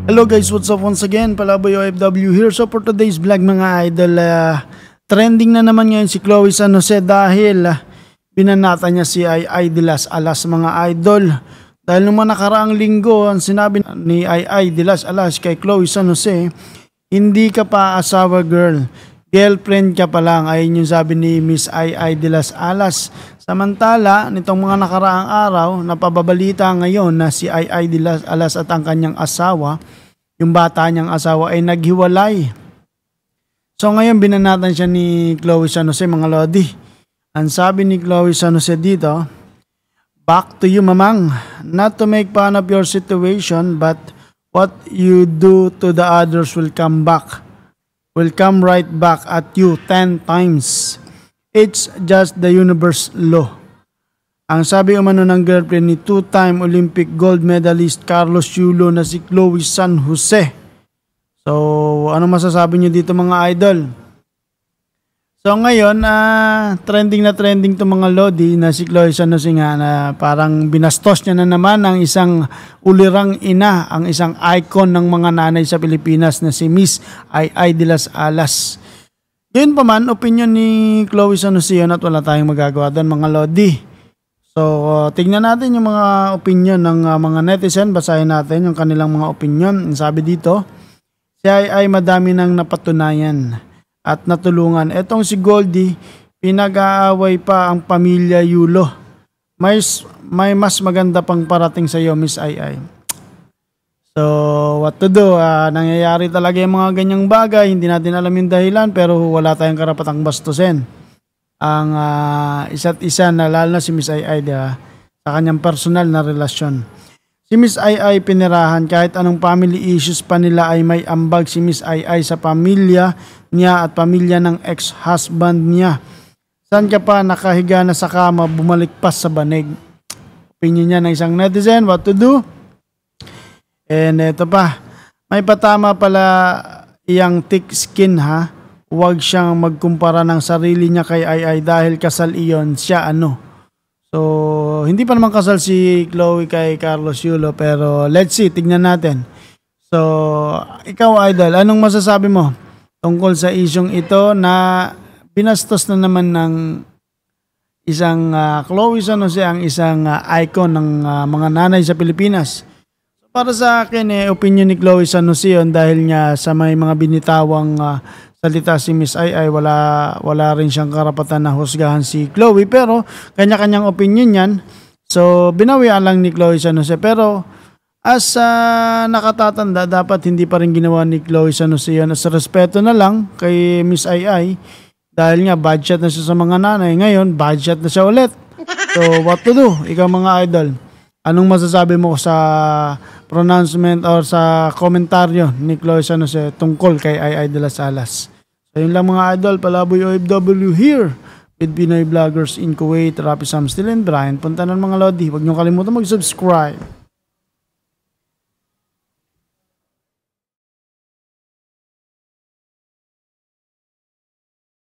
Hello guys, what's up once again? Palaboy OFW here. So for today's vlog mga idol, trending na naman ngayon si Chloe San Jose dahil binanata niya si Ai de las Alas mga idol. Dahil nung mga nakaraang linggo, ang sinabi ni Ai de las Alas kay Chloe San Jose, hindi ka pa asawa girl, girlfriend ka pa lang. Ayun yung sabi ni Miss Ai de las Alas. Samantala, nitong mga nakaraang araw, napababalita ngayon na si Ai de las Alas at ang kanyang asawa, yung bata niyang asawa ay naghiwalay. So ngayon binanatan siya ni Chloe San Jose mga lodi. Ang sabi ni Chloe San Jose dito, "Back to you mamang, not to make fun of your situation, but what you do to the others will come right back at you 10 times. It's just the universe law." Ang sabi umano ng girlfriend ni two-time Olympic gold medalist Carlos Yulo na si Chloe San Jose. So, ano masasabi niyo dito mga idol? So ngayon, trending na trending to mga lodi na si Chloe San Jose nga na parang binastos niya na naman ang isang ulirang ina, ang isang icon ng mga nanay sa Pilipinas na si Miss Ai de las Alas. Yun pa man, opinion ni Chloe San Jose yun at wala tayong magagawa doon mga lodi. So, tignan natin yung mga opinion ng mga netizen. Basahin natin yung kanilang mga opinion. Sabi dito, si Ai madami nang napatunayan at natulungan. Etong si Goldie, pinag-aaway pa ang pamilya Yulo. May mas maganda pang parating sa iyo, Miss Ai. So, what to do? Nangyayari talaga yung mga ganyang bagay. Hindi natin alam yung dahilan pero wala tayong karapatang bastusin ang isa't isa na lalo na si Miss Ai sa kanyang personal na relasyon. Si Miss Ai pinirahan kahit anong family issues pa nila ay may ambag si Miss Ai sa pamilya niya at pamilya ng ex-husband niya. Saan ka pa nakahiga na sa kama bumalik pa sa banig? Opinion niya ng isang netizen, what to do? And eto pa, may patama pala iyang thick skin ha. Huwag siyang magkumpara ng sarili niya kay Ai dahil kasal iyon siya ano. So, hindi pa naman kasal si Chloe kay Carlos Yulo pero let's see, tignan natin. So, ikaw idol, anong masasabi mo tungkol sa isyong ito na binastos na naman ng isang Chloe San Jose, ang isang icon ng mga nanay sa Pilipinas? So, para sa akin, opinion ni Chloe San Jose yun dahil nga sa may mga binitawang salita si Miss Ai, wala rin siyang karapatan na husgahan si Chloe pero kanya-kanyang opinion yan. So binawian lang ni Chloe San Jose pero as nakatatanda dapat hindi pa rin ginawa ni Chloe San Jose yan. As respeto na lang kay Miss Ai dahil nga budget na siya sa mga nanay, ngayon budget na siya ulit. So what to do? Ikaw mga idol, anong masasabi mo sa pronouncement or sa komentaryo ni Chloe San Jose tungkol kay Ai de las Alas? So yun lang mga idol, Palaboy OFW here with Pinoy Vloggers in Kuwait, Rapi Sam Still and Brian. Punta na mga lodi, huwag niyong kalimutan mag-subscribe.